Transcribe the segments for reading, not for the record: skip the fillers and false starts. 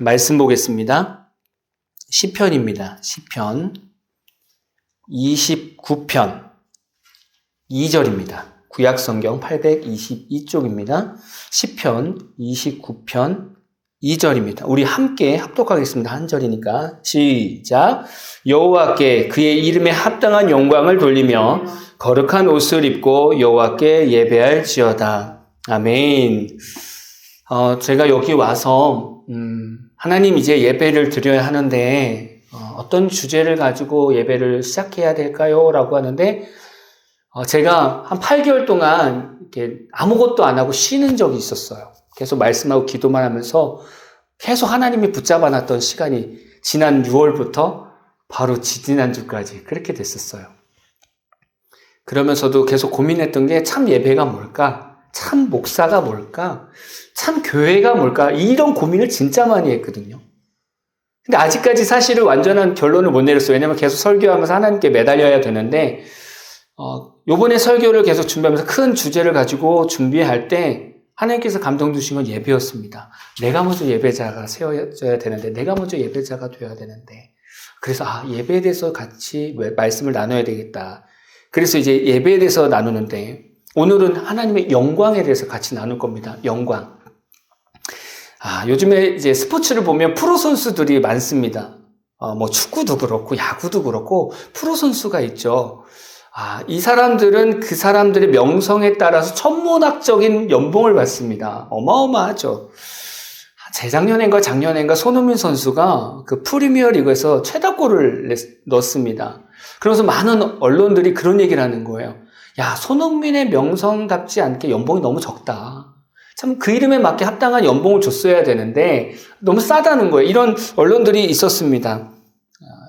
말씀 보겠습니다. 시편입니다. 시편 29편 2절입니다. 구약성경 822쪽입니다. 시편 29편 2절입니다. 우리 함께 합독하겠습니다. 한 절이니까 시작. 여호와께 그의 이름에 합당한 영광을 돌리며 거룩한 옷을 입고 여호와께 예배할지어다. 아멘. 제가 여기 와서 하나님 이제 예배를 드려야 하는데 어떤 주제를 가지고 예배를 시작해야 될까요? 라고 하는데 제가 한 8개월 동안 이렇게 아무것도 안 하고 쉬는 적이 있었어요. 계속 말씀하고 기도만 하면서 계속 하나님이 붙잡아 놨던 시간이 지난 6월부터 바로 지지난주까지 그렇게 됐었어요. 그러면서도 계속 고민했던 게 참 예배가 뭘까? 참 목사가 뭘까? 참 교회가 뭘까? 이런 고민을 진짜 많이 했거든요. 근데 아직까지 사실은 완전한 결론을 못 내렸어요. 왜냐면 계속 설교하면서 하나님께 매달려야 되는데 요번에 설교를 계속 준비하면서 큰 주제를 가지고 준비할 때 하나님께서 감동 주신 건 예배였습니다. 내가 먼저 예배자가 세워져야 되는데, 내가 먼저 예배자가 되어야 되는데, 그래서 예배에 대해서 같이 말씀을 나눠야 되겠다. 그래서 이제 예배에 대해서 나누는데 오늘은 하나님의 영광에 대해서 같이 나눌 겁니다. 영광. 요즘에 이제 스포츠를 보면 프로 선수들이 많습니다. 뭐 축구도 그렇고 야구도 그렇고 프로 선수가 있죠. 이 사람들은 그 사람들의 명성에 따라서 천문학적인 연봉을 받습니다. 어마어마하죠. 재작년인가 작년인가 손흥민 선수가 그 프리미어 리그에서 최다골을 넣었습니다. 그러면서 많은 언론들이 그런 얘기를 하는 거예요. 야, 손흥민의 명성답지 않게 연봉이 너무 적다. 참 그 이름에 맞게 합당한 연봉을 줬어야 되는데 너무 싸다는 거예요. 이런 언론들이 있었습니다.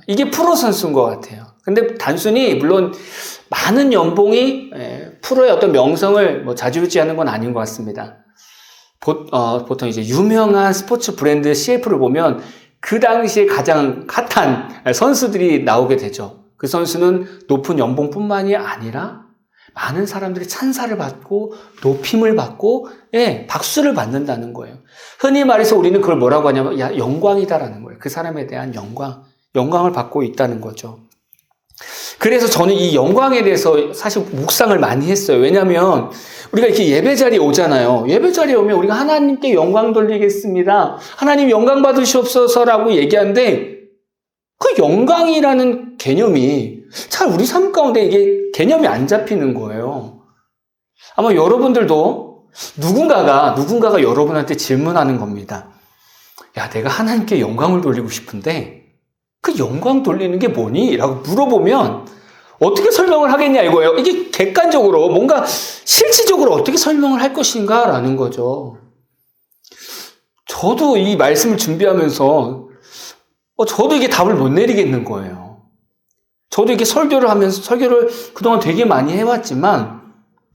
이게 프로 선수인 것 같아요. 근데 단순히 물론 많은 연봉이 프로의 어떤 명성을 좌지우지하는 건 아닌 것 같습니다. 보통 이제 유명한 스포츠 브랜드 CF를 보면 그 당시에 가장 핫한 선수들이 나오게 되죠. 그 선수는 높은 연봉뿐만이 아니라 많은 사람들이 찬사를 받고 높임을 받고 박수를 받는다는 거예요. 흔히 말해서 우리는 그걸 뭐라고 하냐면 영광이다라는 거예요. 그 사람에 대한 영광을 받고 있다는 거죠. 그래서 저는 이 영광에 대해서 사실 묵상을 많이 했어요. 왜냐하면 우리가 이렇게 예배 자리에 오잖아요. 예배 자리에 오면 우리가 하나님께 영광 돌리겠습니다. 하나님 영광 받으시옵소서라고 얘기하는데 그 영광이라는 개념이 잘 우리 삶 가운데 이게 개념이 안 잡히는 거예요. 아마 여러분들도 누군가가 여러분한테 질문하는 겁니다. 야, 내가 하나님께 영광을 돌리고 싶은데 그 영광 돌리는 게 뭐니? 라고 물어보면 어떻게 설명을 하겠냐 이거예요. 이게 객관적으로 뭔가 실질적으로 어떻게 설명을 할 것인가 라는 거죠. 저도 이 말씀을 준비하면서 저도 이게 답을 못 내리겠는 거예요. 저도 이렇게 설교를 그동안 되게 많이 해왔지만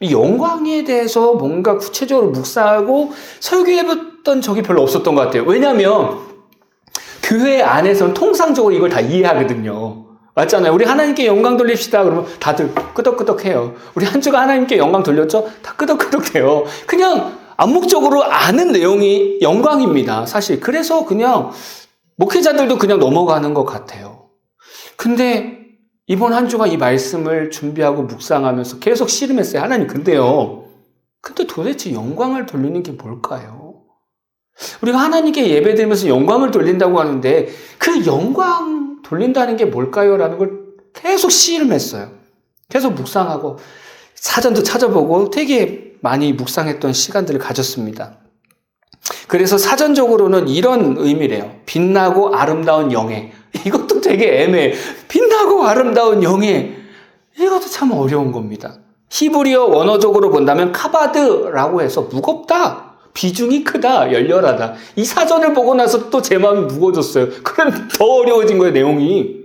이 영광에 대해서 뭔가 구체적으로 묵상하고 설교해봤던 적이 별로 없었던 것 같아요. 왜냐하면 교회 안에서는 통상적으로 이걸 다 이해하거든요. 맞잖아요. 우리 하나님께 영광 돌립시다. 그러면 다들 끄덕끄덕해요. 우리 한 주가 하나님께 영광 돌렸죠? 다 끄덕끄덕해요. 그냥 암묵적으로 아는 내용이 영광입니다. 사실. 그래서 그냥 목회자들도 그냥 넘어가는 것 같아요. 근데 이번 한 주가 이 말씀을 준비하고 묵상하면서 계속 씨름했어요. 하나님, 근데 도대체 영광을 돌리는 게 뭘까요? 우리가 하나님께 예배드리면서 영광을 돌린다고 하는데 그 영광 돌린다는 게 뭘까요? 라는 걸 계속 씨름했어요. 계속 묵상하고 사전도 찾아보고 되게 많이 묵상했던 시간들을 가졌습니다. 그래서 사전적으로는 이런 의미래요. 빛나고 아름다운 영예. 이것도 되게 애매해. 빛나고 아름다운 영예. 이것도 참 어려운 겁니다. 히브리어 원어적으로 본다면 카바드라고 해서 무겁다. 비중이 크다, 열렬하다. 이 사전을 보고 나서 또 제 마음이 무거워졌어요. 그럼 더 어려워진 거예요, 내용이.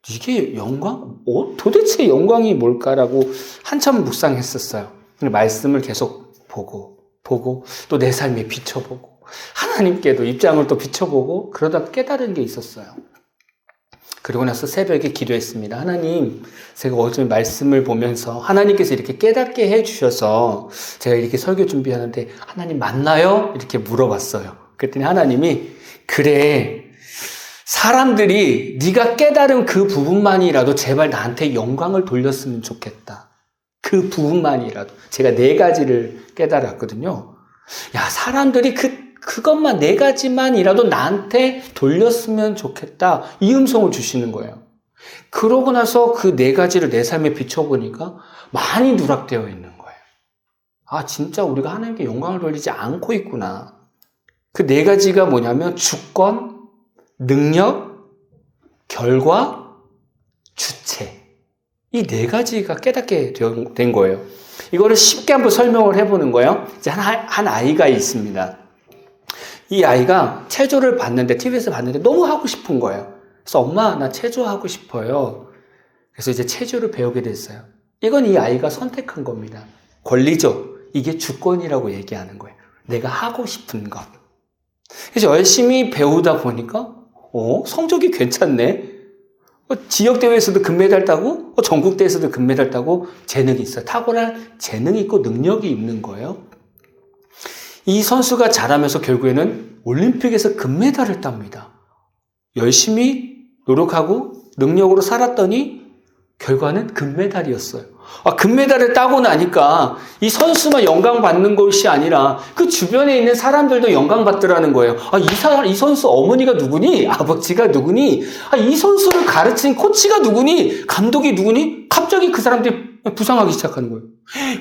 이게 영광? 도대체 영광이 뭘까라고 한참 묵상했었어요. 말씀을 계속 보고 또 내 삶에 비춰보고 하나님께도 입장을 또 비춰보고 그러다 깨달은 게 있었어요. 그리고 나서 새벽에 기도했습니다. 하나님, 제가 어제 말씀을 보면서 하나님께서 이렇게 깨닫게 해주셔서 제가 이렇게 설교 준비하는데 하나님 맞나요? 이렇게 물어봤어요. 그랬더니 하나님이 그래, 사람들이 네가 깨달은 그 부분만이라도 제발 나한테 영광을 돌렸으면 좋겠다. 그 부분만이라도. 제가 4가지를 깨달았거든요. 야, 사람들이 그것만 4가지만이라도 나한테 돌렸으면 좋겠다. 이 음성을 주시는 거예요. 그러고 나서 그 4가지를 내 삶에 비춰보니까 많이 누락되어 있는 거예요. 아, 진짜 우리가 하나님께 영광을 돌리지 않고 있구나. 그 4가지가 뭐냐면 주권, 능력, 결과, 주체. 이 4가지가 깨닫게 된 거예요. 이거를 쉽게 한번 설명을 해보는 거예요. 이제 한 아이가 있습니다. 이 아이가 체조를 봤는데, TV에서 봤는데 너무 하고 싶은 거예요. 그래서 엄마, 나 체조하고 싶어요. 그래서 이제 체조를 배우게 됐어요. 이건 이 아이가 선택한 겁니다. 권리죠. 이게 주권이라고 얘기하는 거예요. 내가 하고 싶은 것. 그래서 열심히 배우다 보니까 성적이 괜찮네. 지역대회에서도 금메달 따고 전국대회에서도 금메달 따고 재능이 있어요. 탁월한 재능이 있고 능력이 있는 거예요. 이 선수가 자라면서 결국에는 올림픽에서 금메달을 땁니다. 열심히 노력하고 능력으로 살았더니 결과는 금메달이었어요. 금메달을 따고 나니까 이 선수만 영광받는 것이 아니라 그 주변에 있는 사람들도 영광받더라는 거예요. 이 선수 어머니가 누구니? 아버지가 누구니? 이 선수를 가르친 코치가 누구니? 감독이 누구니? 갑자기 그 사람들이 부상하기 시작하는 거예요.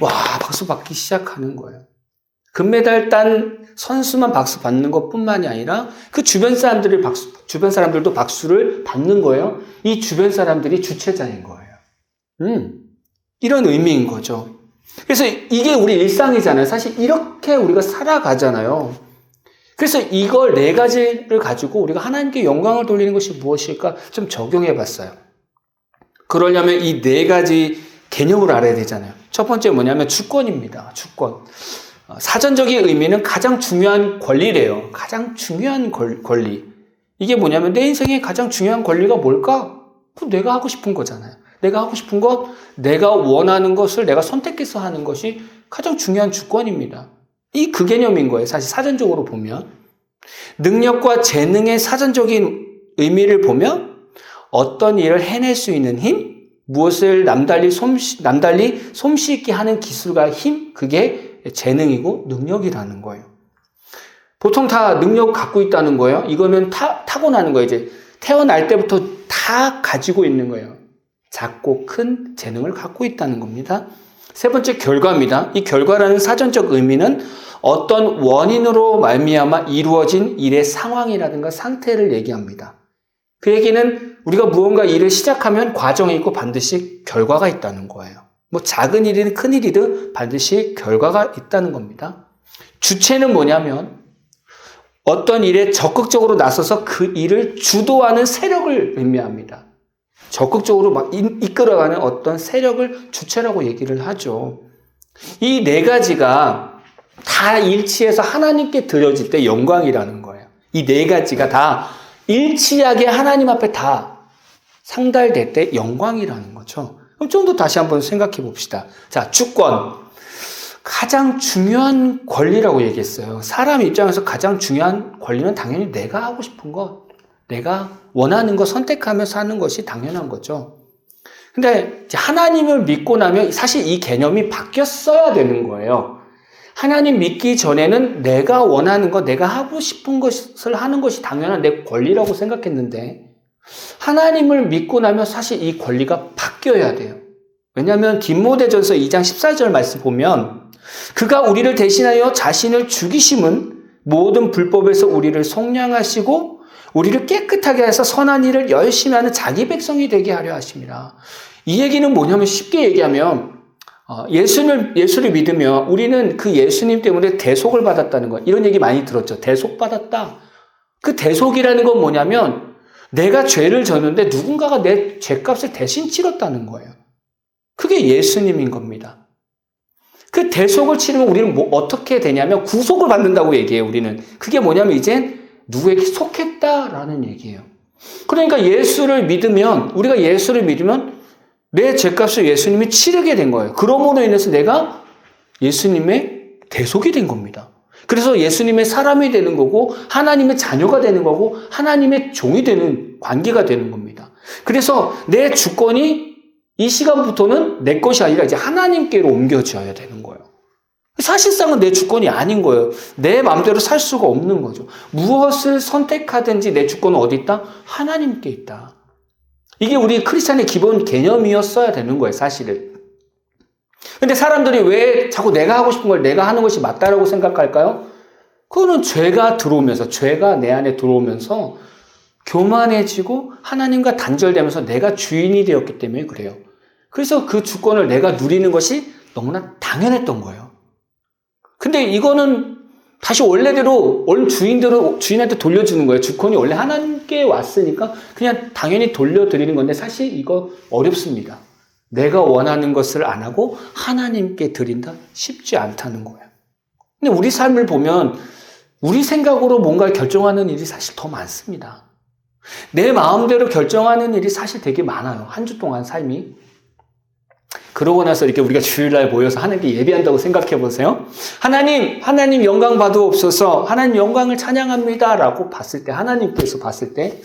와, 박수 받기 시작하는 거예요. 금메달 딴 선수만 박수 받는 것뿐만이 아니라 그 주변 사람들도 박수를 받는 거예요. 이 주변 사람들이 주체자인 거예요. 이런 의미인 거죠. 그래서 이게 우리 일상이잖아요. 사실 이렇게 우리가 살아가잖아요. 그래서 이걸 4가지를 가지고 우리가 하나님께 영광을 돌리는 것이 무엇일까 좀 적용해 봤어요. 그러려면 이 4가지 개념을 알아야 되잖아요. 첫 번째 뭐냐면 주권입니다. 주권. 사전적인 의미는 가장 중요한 권리래요. 가장 중요한 권리. 이게 뭐냐면 내 인생의 가장 중요한 권리가 뭘까? 내가 하고 싶은 거잖아요. 내가 하고 싶은 것, 내가 원하는 것을 내가 선택해서 하는 것이 가장 중요한 주권입니다. 그 개념인 거예요. 사실 사전적으로 보면. 능력과 재능의 사전적인 의미를 보면 어떤 일을 해낼 수 있는 힘, 무엇을 남달리 솜씨 있게 하는 기술과 힘, 그게 재능이고 능력이라는 거예요. 보통 다 능력 갖고 있다는 거예요. 이거는 타고나는 거예요. 이제 태어날 때부터 다 가지고 있는 거예요. 작고 큰 재능을 갖고 있다는 겁니다. 3번째 결과입니다. 이 결과라는 사전적 의미는 어떤 원인으로 말미암아 이루어진 일의 상황이라든가 상태를 얘기합니다. 그 얘기는 우리가 무언가 일을 시작하면 과정이 있고 반드시 결과가 있다는 거예요. 작은 일이든 큰 일이든 반드시 결과가 있다는 겁니다. 주체는 뭐냐면 어떤 일에 적극적으로 나서서 그 일을 주도하는 세력을 의미합니다. 적극적으로 이끌어가는 어떤 세력을 주체라고 얘기를 하죠. 이 4가지가 다 일치해서 하나님께 드려질 때 영광이라는 거예요. 이 4가지가 다 일치하게 하나님 앞에 다 상달될 때 영광이라는 거죠. 그럼 좀 더 다시 한번 생각해 봅시다. 자, 주권. 가장 중요한 권리라고 얘기했어요. 사람 입장에서 가장 중요한 권리는 당연히 내가 하고 싶은 것, 내가 원하는 거 선택하면서 하는 것이 당연한 거죠. 근데 하나님을 믿고 나면 사실 이 개념이 바뀌었어야 되는 거예요. 하나님 믿기 전에는 내가 원하는 것, 내가 하고 싶은 것을 하는 것이 당연한 내 권리라고 생각했는데 하나님을 믿고 나면 사실 이 권리가 바뀌어야 돼요. 왜냐하면 디모데전서 2장 14절 말씀 보면 그가 우리를 대신하여 자신을 죽이심은 모든 불법에서 우리를 속량하시고 우리를 깨끗하게 해서 선한 일을 열심히 하는 자기 백성이 되게 하려 하심이라. 이 얘기는 뭐냐면 쉽게 얘기하면 예수를 믿으면 우리는 그 예수님 때문에 대속을 받았다는 거예요. 이런 얘기 많이 들었죠. 대속받았다. 그 대속이라는 건 뭐냐면 내가 죄를 졌는데 누군가가 내 죄값을 대신 치렀다는 거예요. 그게 예수님인 겁니다. 그 대속을 치르면 우리는 어떻게 되냐면 구속을 받는다고 얘기해요. 우리는. 그게 뭐냐면 이젠 누구에게 속했다라는 얘기예요. 그러니까 우리가 예수를 믿으면 내 죄값을 예수님이 치르게 된 거예요. 그러므로 인해서 내가 예수님의 대속이 된 겁니다. 그래서 예수님의 사람이 되는 거고 하나님의 자녀가 되는 거고 하나님의 종이 되는 관계가 되는 겁니다. 그래서 내 주권이 이 시간부터는 내 것이 아니라 이제 하나님께로 옮겨져야 되는 거예요. 사실상은 내 주권이 아닌 거예요. 내 마음대로 살 수가 없는 거죠. 무엇을 선택하든지 내 주권은 어디 있다? 하나님께 있다. 이게 우리 크리스찬의 기본 개념이었어야 되는 거예요, 사실은. 근데 사람들이 왜 자꾸 내가 하고 싶은 걸 내가 하는 것이 맞다라고 생각할까요? 그거는 죄가 들어오면서, 죄가 내 안에 들어오면서 교만해지고 하나님과 단절되면서 내가 주인이 되었기 때문에 그래요. 그래서 그 주권을 내가 누리는 것이 너무나 당연했던 거예요. 근데 이거는 다시 원래대로, 원래 주인대로, 주인한테 돌려주는 거예요. 주권이 원래 하나님께 왔으니까 그냥 당연히 돌려드리는 건데 사실 이거 어렵습니다. 내가 원하는 것을 안 하고 하나님께 드린다? 쉽지 않다는 거예요. 근데 우리 삶을 보면 우리 생각으로 뭔가를 결정하는 일이 사실 더 많습니다. 내 마음대로 결정하는 일이 사실 되게 많아요. 한 주 동안 삶이. 그러고 나서 이렇게 우리가 주일날 모여서 하나님께 예배한다고 생각해 보세요. 하나님 영광 받으옵소서. 하나님 영광을 찬양합니다. 라고 봤을 때, 하나님께서 봤을 때,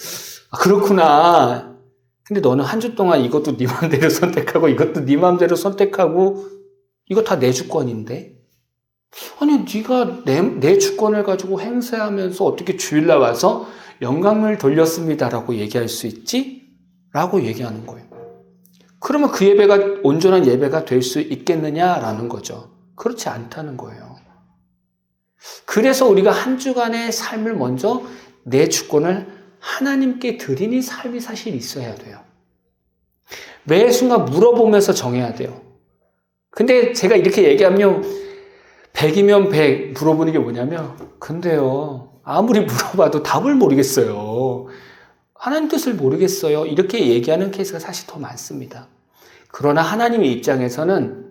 아, 그렇구나. 근데 너는 한 주 동안 이것도 네 마음대로 선택하고 이것도 네 마음대로 선택하고 이거 다 내 주권인데? 아니 네가 내 주권을 가지고 행사하면서 어떻게 주일날 와서 영광을 돌렸습니다라고 얘기할 수 있지? 라고 얘기하는 거예요. 그러면 그 예배가 온전한 예배가 될 수 있겠느냐라는 거죠. 그렇지 않다는 거예요. 그래서 우리가 한 주간의 삶을 먼저 내 주권을 하나님께 드리는 삶이 사실 있어야 돼요. 매 순간 물어보면서 정해야 돼요. 근데 제가 이렇게 얘기하면 100이면 100 물어보는 게 뭐냐면 근데요 아무리 물어봐도 답을 모르겠어요. 하나님 뜻을 모르겠어요. 이렇게 얘기하는 케이스가 사실 더 많습니다. 그러나 하나님의 입장에서는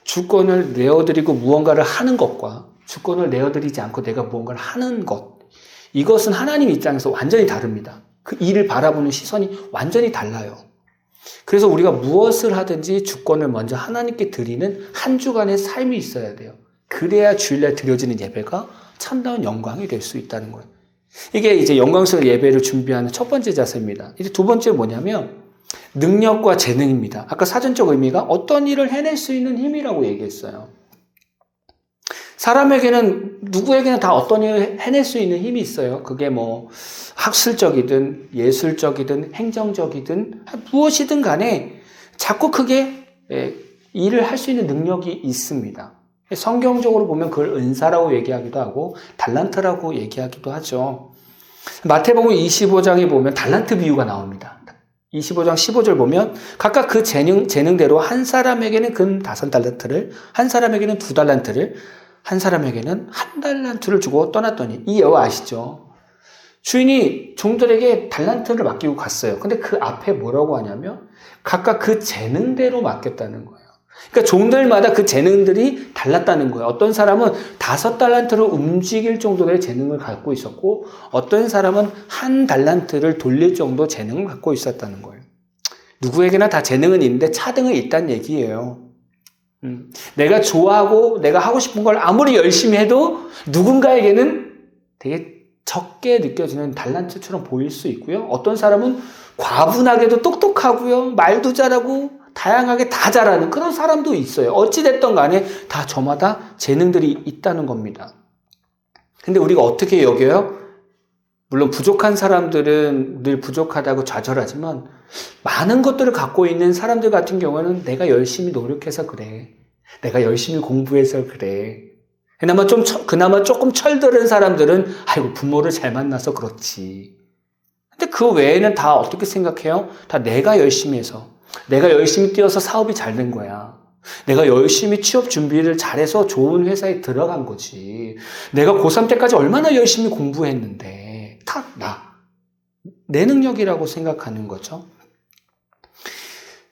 주권을 내어드리고 무언가를 하는 것과 주권을 내어드리지 않고 내가 무언가를 하는 것, 이것은 하나님 입장에서 완전히 다릅니다. 그 일을 바라보는 시선이 완전히 달라요. 그래서 우리가 무엇을 하든지 주권을 먼저 하나님께 드리는 한 주간의 삶이 있어야 돼요. 그래야 주일날 드려지는 예배가 참다운 영광이 될 수 있다는 거예요. 이게 이제 영광스러운 예배를 준비하는 첫 번째 자세입니다. 이제 두 번째 뭐냐면 능력과 재능입니다. 아까 사전적 의미가 어떤 일을 해낼 수 있는 힘이라고 얘기했어요. 사람에게는 누구에게나 다 어떤 일을 해낼 수 있는 힘이 있어요. 그게 뭐 학술적이든 예술적이든 행정적이든 무엇이든 간에 자꾸 그게 일을 할 수 있는 능력이 있습니다. 성경적으로 보면 그걸 은사라고 얘기하기도 하고 달란트라고 얘기하기도 하죠. 마태복음 25장에 보면 달란트 비유가 나옵니다. 25장 15절 보면 각각 그 재능대로 한 사람에게는 금 5달란트를, 한 사람에게는 2달란트를, 한 사람에게는 1달란트를 주고 떠났더니, 이 예화 아시죠? 주인이 종들에게 달란트를 맡기고 갔어요. 근데 그 앞에 뭐라고 하냐면 각각 그 재능대로 맡겼다는 거예요. 그러니까 종들마다 그 재능들이 달랐다는 거예요. 어떤 사람은 5달란트로 움직일 정도의 재능을 갖고 있었고 어떤 사람은 1달란트를 돌릴 정도 재능을 갖고 있었다는 거예요. 누구에게나 다 재능은 있는데 차등은 있다는 얘기예요. 내가 좋아하고 내가 하고 싶은 걸 아무리 열심히 해도 누군가에게는 되게 적게 느껴지는 달란트처럼 보일 수 있고요. 어떤 사람은 과분하게도 똑똑하고요. 말도 잘하고 다양하게 다 잘하는 그런 사람도 있어요. 어찌됐든 간에 다 저마다 재능들이 있다는 겁니다. 근데 우리가 어떻게 여겨요? 물론 부족한 사람들은 늘 부족하다고 좌절하지만 많은 것들을 갖고 있는 사람들 같은 경우에는 내가 열심히 노력해서 그래. 내가 열심히 공부해서 그래. 그나마 조금 철들은 사람들은 아이고 부모를 잘 만나서 그렇지. 근데 그 외에는 다 어떻게 생각해요? 다 내가 열심히 해서 내가 열심히 뛰어서 사업이 잘 된 거야. 내가 열심히 취업 준비를 잘해서 좋은 회사에 들어간 거지. 내가 고3 때까지 얼마나 열심히 공부했는데 다 내 능력이라고 생각하는 거죠.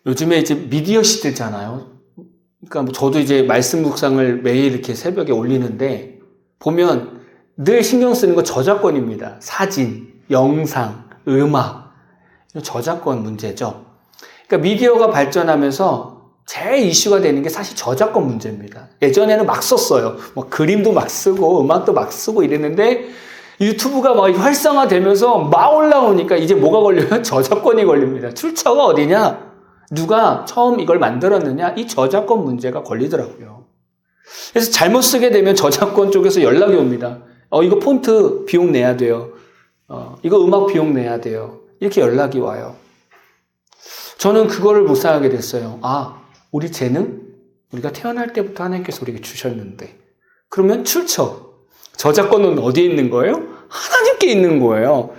요즘에 이제 미디어 시대잖아요. 그러니까 뭐 저도 이제 말씀 묵상을 매일 이렇게 새벽에 올리는데 보면 늘 신경 쓰는 거 저작권입니다. 사진, 영상, 음악. 저작권 문제죠. 그러니까 미디어가 발전하면서 제일 이슈가 되는 게 사실 저작권 문제입니다. 예전에는 막 썼어요. 뭐 그림도 막 쓰고 음악도 막 쓰고 이랬는데 유튜브가 막 활성화되면서 막 올라오니까 이제 뭐가 걸려요? 저작권이 걸립니다. 출처가 어디냐? 누가 처음 이걸 만들었느냐? 이 저작권 문제가 걸리더라고요. 그래서 잘못 쓰게 되면 저작권 쪽에서 연락이 옵니다. 이거 폰트 비용 내야 돼요. 이거 음악 비용 내야 돼요. 이렇게 연락이 와요. 저는 그거를 묵상하게 됐어요. 우리 재능? 우리가 태어날 때부터 하나님께서 우리에게 주셨는데 그러면 출처, 저작권은 어디에 있는 거예요? 하나님께 있는 거예요.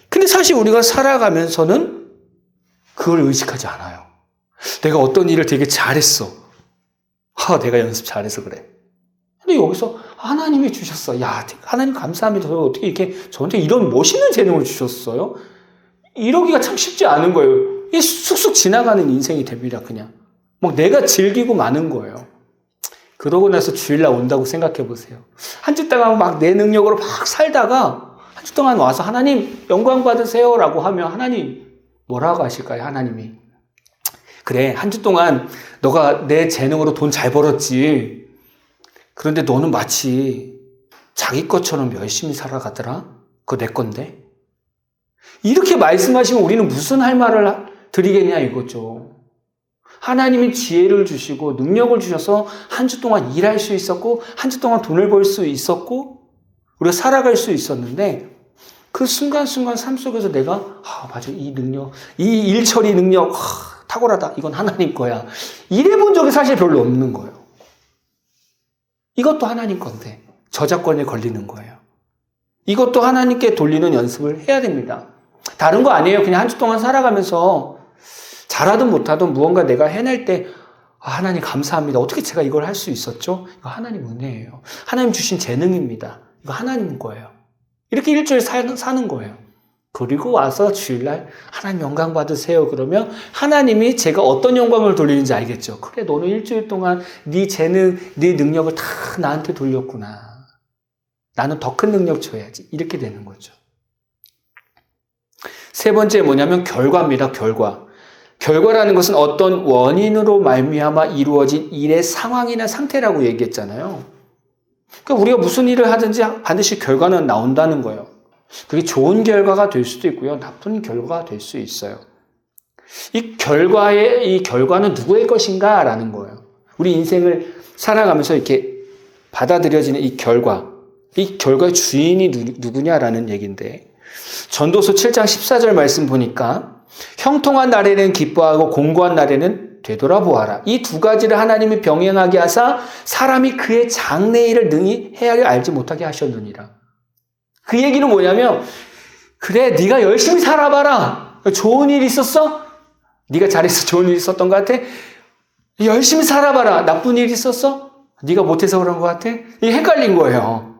근데 사실 우리가 살아가면서는 그걸 의식하지 않아요. 내가 어떤 일을 되게 잘했어. 내가 연습 잘해서 그래. 근데 여기서 하나님이 주셨어. 야, 하나님 감사합니다. 어떻게 이렇게 저한테 이런 멋있는 재능을 주셨어요? 이러기가 참 쉽지 않은 거예요. 이게 쑥쑥 지나가는 인생이 됩니다, 그냥. 막 내가 즐기고 마는 거예요. 그러고 나서 주일날 온다고 생각해 보세요. 한 주 동안 막 내 능력으로 막 살다가 한 주 동안 와서 하나님 영광 받으세요 라고 하면 하나님 뭐라고 하실까요? 하나님이. 그래, 한 주 동안 너가 내 재능으로 돈 잘 벌었지. 그런데 너는 마치 자기 것처럼 열심히 살아가더라? 그거 내 건데? 이렇게 말씀하시면 우리는 무슨 할 말을 드리겠냐 이거죠. 하나님이 지혜를 주시고 능력을 주셔서 한 주 동안 일할 수 있었고 한 주 동안 돈을 벌 수 있었고 우리가 살아갈 수 있었는데 그 순간순간 삶 속에서 내가 맞아, 이 능력, 이 일처리 능력 탁월하다. 이건 하나님 거야. 이래본 적이 사실 별로 없는 거예요. 이것도 하나님 건데 저작권에 걸리는 거예요. 이것도 하나님께 돌리는 연습을 해야 됩니다. 다른 거 아니에요. 그냥 한 주 동안 살아가면서 잘하든 못하든 무언가 내가 해낼 때 하나님 감사합니다. 어떻게 제가 이걸 할 수 있었죠? 이거 하나님 은혜예요. 하나님 주신 재능입니다. 이거 하나님 거예요. 이렇게 일주일 사는 거예요. 그리고 와서 주일날 하나님 영광 받으세요. 그러면 하나님이 제가 어떤 영광을 돌리는지 알겠죠. 그래, 너는 일주일 동안 네 재능, 네 능력을 다 나한테 돌렸구나. 나는 더 큰 능력 줘야지. 이렇게 되는 거죠. 세 번째 뭐냐면 결과입니다. 결과라는 것은 어떤 원인으로 말미암아 이루어진 일의 상황이나 상태라고 얘기했잖아요. 그러니까 우리가 무슨 일을 하든지 반드시 결과는 나온다는 거예요. 그게 좋은 결과가 될 수도 있고요. 나쁜 결과가 될 수 있어요. 이 결과는 누구의 것인가? 라는 거예요. 우리 인생을 살아가면서 이렇게 받아들여지는 이 결과의 주인이 누구냐라는 얘기인데, 전도서 7장 14절 말씀 보니까 형통한 날에는 기뻐하고 공고한 날에는 되돌아보아라. 이 두 가지를 하나님이 병행하게 하사 사람이 그의 장래일을 능히 헤아려 알지 못하게 하셨느니라. 그 얘기는 뭐냐면, 그래, 네가 열심히 살아봐라. 좋은 일 있었어? 네가 잘해서 좋은 일 있었던 것 같아? 열심히 살아봐라. 나쁜 일 있었어? 네가 못해서 그런 것 같아? 이게 헷갈린 거예요.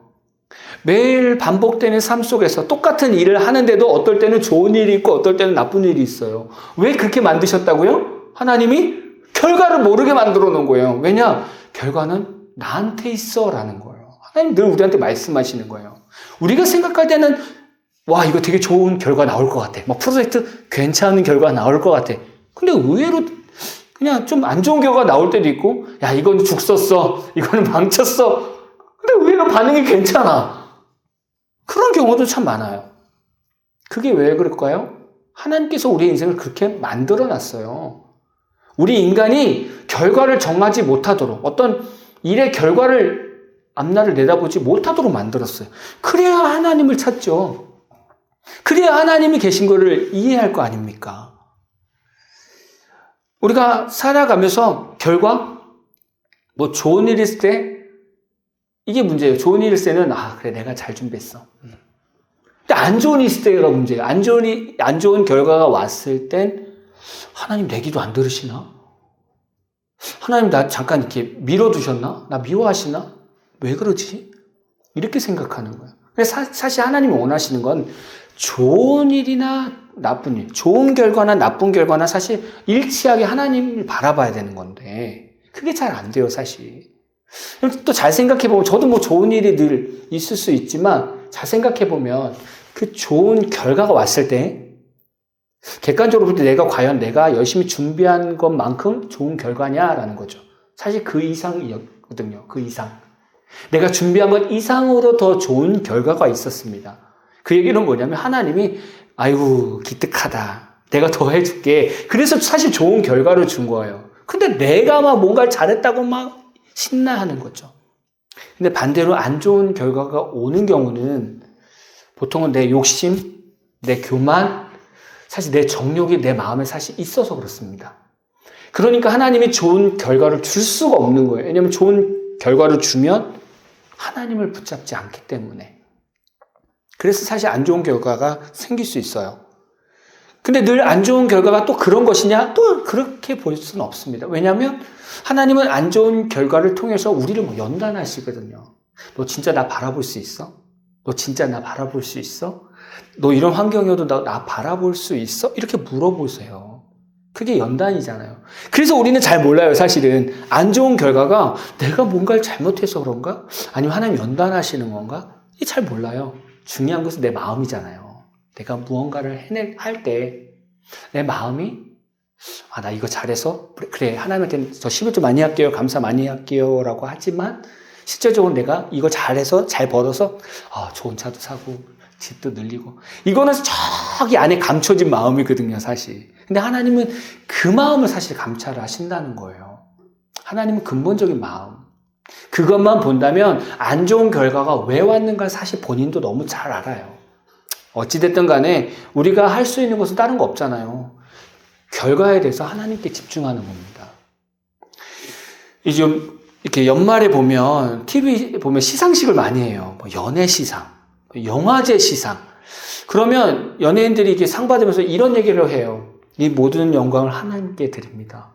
매일 반복되는 삶 속에서 똑같은 일을 하는데도 어떨 때는 좋은 일이 있고 어떨 때는 나쁜 일이 있어요. 왜 그렇게 만드셨다고요? 하나님이 결과를 모르게 만들어 놓은 거예요. 왜냐? 결과는 나한테 있어 라는 거예요. 하나님 늘 우리한테 말씀하시는 거예요. 우리가 생각할 때는 이거 되게 좋은 결과 나올 것 같아. 프로젝트 괜찮은 결과 나올 것 같아. 근데 의외로 그냥 좀 안 좋은 결과 나올 때도 있고, 이건 죽 썼어. 이거는 망쳤어. 근데 의외로 반응이 괜찮아. 그런 경우도 참 많아요. 그게 왜 그럴까요? 하나님께서 우리의 인생을 그렇게 만들어 놨어요. 우리 인간이 결과를 정하지 못하도록, 어떤 일의 결과를 앞날을 내다보지 못하도록 만들었어요. 그래야 하나님을 찾죠. 그래야 하나님이 계신 것을 이해할 거 아닙니까? 우리가 살아가면서 결과, 좋은 일 있을 때, 이게 문제예요. 좋은 일 있을 때는, 그래, 내가 잘 준비했어. 근데 안 좋은 일 있을 때가 문제예요. 안 좋은 결과가 왔을 땐, 하나님 내 기도 안 들으시나? 하나님 나 잠깐 이렇게 밀어두셨나? 나 미워하시나? 왜 그러지? 이렇게 생각하는 거예요. 사실 하나님이 원하시는 건 좋은 일이나 나쁜 일, 좋은 결과나 나쁜 결과나 사실 일치하게 하나님을 바라봐야 되는 건데 그게 잘 안 돼요, 사실. 또 잘 생각해보면 저도 좋은 일이 늘 있을 수 있지만 잘 생각해보면 그 좋은 결과가 왔을 때 객관적으로 볼 때 내가 열심히 준비한 것만큼 좋은 결과냐라는 거죠. 사실 그 이상이었거든요. 그 이상. 내가 준비한 것 이상으로 더 좋은 결과가 있었습니다. 그 얘기는 뭐냐면 하나님이 아이고 기특하다. 내가 더 해줄게. 그래서 사실 좋은 결과를 준 거예요. 근데 내가 막 뭔가를 잘했다고 막 신나하는 거죠. 근데 반대로 안 좋은 결과가 오는 경우는 보통은 내 욕심, 내 교만, 사실 내 정욕이 내 마음에 사실 있어서 그렇습니다. 그러니까 하나님이 좋은 결과를 줄 수가 없는 거예요. 왜냐하면 좋은 결과를 주면 하나님을 붙잡지 않기 때문에. 그래서 사실 안 좋은 결과가 생길 수 있어요. 근데 늘 안 좋은 결과가 또 그런 것이냐? 또 그렇게 볼 수는 없습니다. 왜냐하면 하나님은 안 좋은 결과를 통해서 우리를 뭐 연단하시거든요. 너 진짜 나 바라볼 수 있어? 너 진짜 나 바라볼 수 있어? 너 이런 환경이어도 나 바라볼 수 있어? 이렇게 물어보세요. 그게 연단이잖아요. 그래서 우리는 잘 몰라요, 사실은. 안 좋은 결과가 내가 뭔가를 잘못해서 그런가? 아니면 하나님 연단하시는 건가? 이게 잘 몰라요. 중요한 것은 내 마음이잖아요. 내가 무언가를 할 때 내 마음이 나 이거 잘해서 그래 하나님한테 저 11조 많이 할게요. 감사 많이 할게요. 라고 하지만 실제적으로 내가 이거 잘해서 잘 벌어서 좋은 차도 사고 집도 늘리고 이거는 저기 안에 감춰진 마음이거든요. 사실. 근데 하나님은 그 마음을 사실 감찰을 하신다는 거예요. 하나님은 근본적인 마음. 그것만 본다면 안 좋은 결과가 왜 왔는가 사실 본인도 너무 잘 알아요. 어찌됐든 간에 우리가 할 수 있는 것은 다른 거 없잖아요. 결과에 대해서 하나님께 집중하는 겁니다. 이제 이렇게 연말에 보면 TV 보면 시상식을 많이 해요. 뭐 연애 시상, 영화제 시상. 그러면 연예인들이 이렇게 상 받으면서 이런 얘기를 해요. 이 모든 영광을 하나님께 드립니다.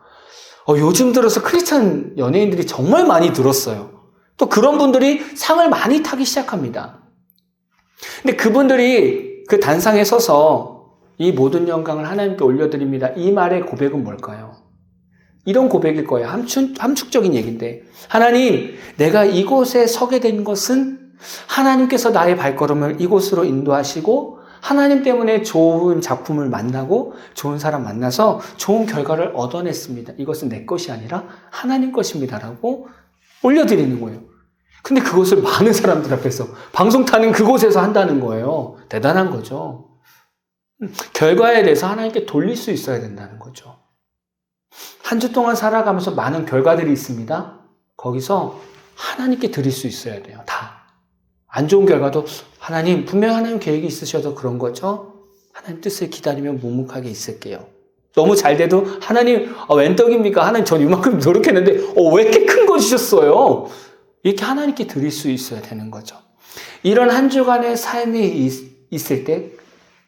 요즘 들어서 크리스찬 연예인들이 정말 많이 들었어요. 또 그런 분들이 상을 많이 타기 시작합니다. 근데 그분들이 그 단상에 서서 이 모든 영광을 하나님께 올려드립니다. 이 말의 고백은 뭘까요? 이런 고백일 거예요. 함축적인 얘기인데 하나님, 내가 이곳에 서게 된 것은 하나님께서 나의 발걸음을 이곳으로 인도하시고 하나님 때문에 좋은 작품을 만나고 좋은 사람 만나서 좋은 결과를 얻어냈습니다. 이것은 내 것이 아니라 하나님 것입니다라고 올려드리는 거예요. 근데 그것을 많은 사람들 앞에서 방송 타는 그곳에서 한다는 거예요. 대단한 거죠. 결과에 대해서 하나님께 돌릴 수 있어야 된다는 거죠. 한 주 동안 살아가면서 많은 결과들이 있습니다. 거기서 하나님께 드릴 수 있어야 돼요. 다. 안 좋은 결과도 하나님, 분명히 하나님 계획이 있으셔서 그런 거죠. 하나님 뜻을 기다리며 묵묵하게 있을게요. 너무 잘 돼도 하나님, 웬 떡입니까? 하나님 전 이만큼 노력했는데 왜 이렇게 큰 거 주셨어요? 이렇게 하나님께 드릴 수 있어야 되는 거죠. 이런 한 주간의 삶이 있을 때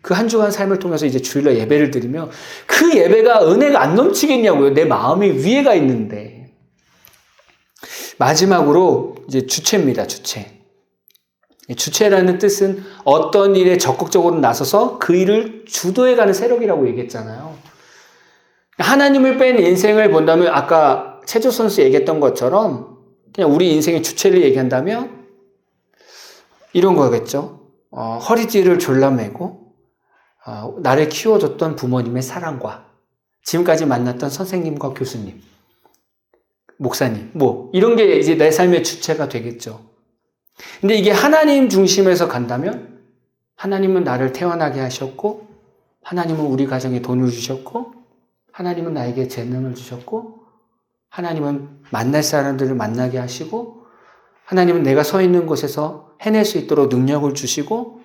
그 한 주간 삶을 통해서 이제 주일날 예배를 드리면 그 예배가 은혜가 안 넘치겠냐고요. 내 마음이 위에가 있는데. 마지막으로 이제 주체입니다. 주체. 주체라는 뜻은 어떤 일에 적극적으로 나서서 그 일을 주도해가는 세력이라고 얘기했잖아요. 하나님을 뺀 인생을 본다면 아까 체조 선수 얘기했던 것처럼 그냥 우리 인생의 주체를 얘기한다면 이런 거겠죠. 허리띠를 졸라매고 나를 키워줬던 부모님의 사랑과 지금까지 만났던 선생님과 교수님, 목사님, 이런 게 이제 내 삶의 주체가 되겠죠. 근데 이게 하나님 중심에서 간다면 하나님은 나를 태어나게 하셨고 하나님은 우리 가정에 돈을 주셨고 하나님은 나에게 재능을 주셨고 하나님은 만날 사람들을 만나게 하시고 하나님은 내가 서 있는 곳에서 해낼 수 있도록 능력을 주시고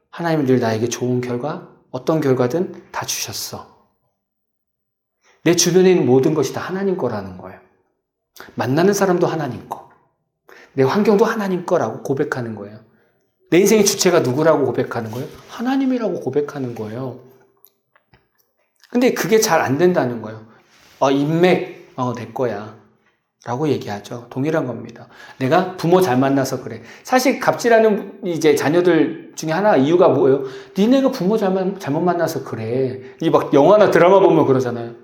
하나님은 늘 나에게 좋은 결과, 어떤 결과든 다 주셨어. 내 주변에 있는 모든 것이 다 하나님 거라는 거예요. 만나는 사람도 하나님 거. 내 환경도 하나님 거라고 고백하는 거예요. 내 인생의 주체가 누구라고 고백하는 거예요? 하나님이라고 고백하는 거예요. 근데 그게 잘 안 된다는 거예요. 인맥, 내 거야. 라고 얘기하죠. 동일한 겁니다. 내가 부모 잘 만나서 그래. 사실 갑질하는 이제 자녀들 중에 하나 이유가 뭐예요? 니네가 부모 잘못 만나서 그래. 이 막 영화나 드라마 보면 그러잖아요.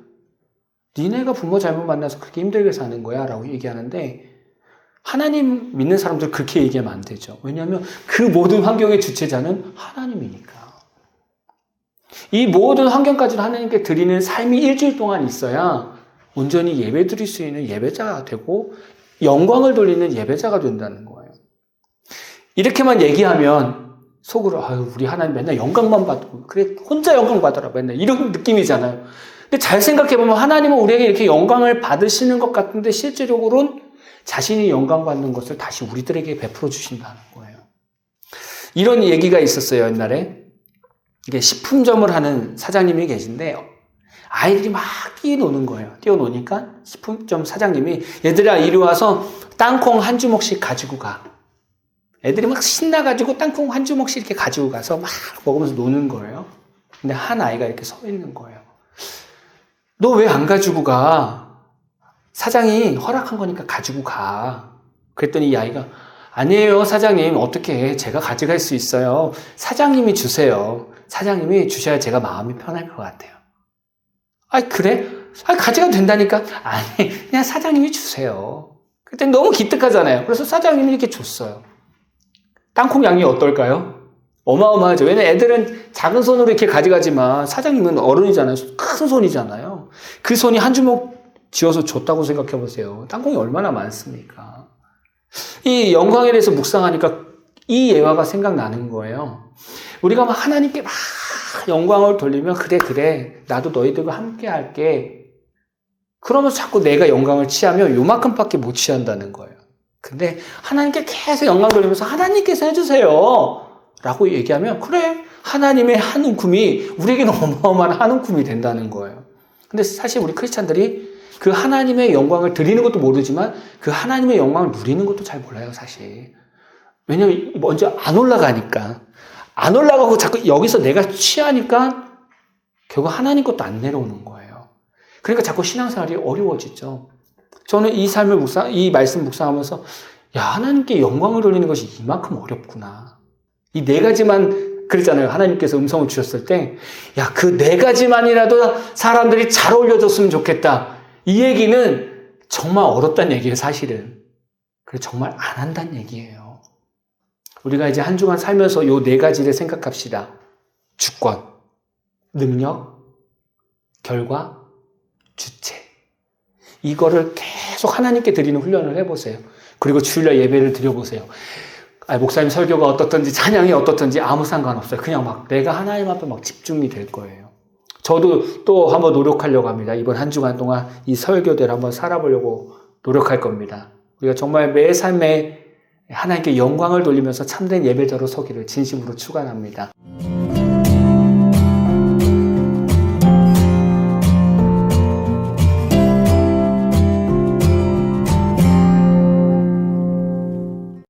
니네가 부모 잘못 만나서 그렇게 힘들게 사는 거야. 라고 얘기하는데 하나님 믿는 사람들 그렇게 얘기하면 안 되죠. 왜냐하면 그 모든 환경의 주체자는 하나님이니까. 이 모든 환경까지도 하나님께 드리는 삶이 일주일 동안 있어야 온전히 예배 드릴 수 있는 예배자가 되고 영광을 돌리는 예배자가 된다는 거예요. 이렇게만 얘기하면 속으로 아유 우리 하나님 맨날 영광만 받고 그래 혼자 영광 받아라 맨날 이런 느낌이잖아요. 근데 잘 생각해보면 하나님은 우리에게 이렇게 영광을 받으시는 것 같은데 실제적으로는 자신이 영광 받는 것을 다시 우리들에게 베풀어 주신다는 거예요. 이런 얘기가 있었어요. 옛날에 이게 식품점을 하는 사장님이 계신데 아이들이 막 뛰어노는 거예요. 뛰어노니까 식품점 사장님이 얘들아 이리 와서 땅콩 한 주먹씩 가지고 가. 애들이 막 신나가지고 땅콩 한 주먹씩 이렇게 가지고 가서 막 먹으면서 노는 거예요. 근데 한 아이가 이렇게 서 있는 거예요. 너 왜 안 가지고 가? 사장이 허락한 거니까 가지고 가. 그랬더니 이 아이가 아니에요 사장님 어떻게 해? 제가 가져갈 수 있어요. 사장님이 주세요. 사장님이 주셔야 제가 마음이 편할 것 같아요. 아 그래? 아 가져가도 된다니까? 아니 그냥 사장님이 주세요. 그때 너무 기특하잖아요. 그래서 사장님이 이렇게 줬어요. 땅콩 양이 어떨까요? 어마어마하죠. 왜냐면 애들은 작은 손으로 이렇게 가져가지만 사장님은 어른이잖아요. 큰 손이잖아요. 그 손이 한 주먹 쥐어서 줬다고 생각해 보세요. 땅콩이 얼마나 많습니까? 이 영광에 대해서 묵상하니까 이 예화가 생각나는 거예요. 우리가 막 하나님께 막 영광을 돌리면 그래 나도 너희들과 함께 할게. 그러면서 자꾸 내가 영광을 취하면 요만큼밖에 못 취한다는 거예요. 근데 하나님께 계속 영광 돌리면서 하나님께서 해주세요 라고 얘기하면 그래 하나님의 한 움큼이 우리에게는 어마어마한 한 움큼이 된다는 거예요. 근데 사실 우리 크리스찬들이 그 하나님의 영광을 드리는 것도 모르지만 그 하나님의 영광을 누리는 것도 잘 몰라요 사실. 왜냐면 먼저 안 올라가니까 안 올라가고 자꾸 여기서 내가 취하니까 결국 하나님 것도 안 내려오는 거예요. 그러니까 자꾸 신앙생활이 어려워지죠. 저는 이 말씀 묵상하면서 야 하나님께 영광을 돌리는 것이 이만큼 어렵구나. 이 네 가지만 그랬잖아요. 하나님께서 음성을 주셨을 때 야 그 네 가지만이라도 사람들이 잘 올려줬으면 좋겠다. 이 얘기는 정말 어렵다는 얘기예요 사실은. 그래서 정말 안 한다는 얘기예요. 우리가 이제 한 주간 살면서 이 네 가지를 생각합시다. 주권, 능력, 결과, 주체. 이거를 계속 하나님께 드리는 훈련을 해보세요. 그리고 주일날 예배를 드려보세요. 목사님 설교가 어떻든지 찬양이 어떻든지 아무 상관없어요. 그냥 막 내가 하나님 앞에 막 집중이 될 거예요. 저도 또 한번 노력하려고 합니다. 이번 한 주간 동안 이 설교대로 한번 살아보려고 노력할 겁니다. 우리가 정말 매 삶에 하나님께 영광을 돌리면서 참된 예배자로 서기를 진심으로 축원합니다.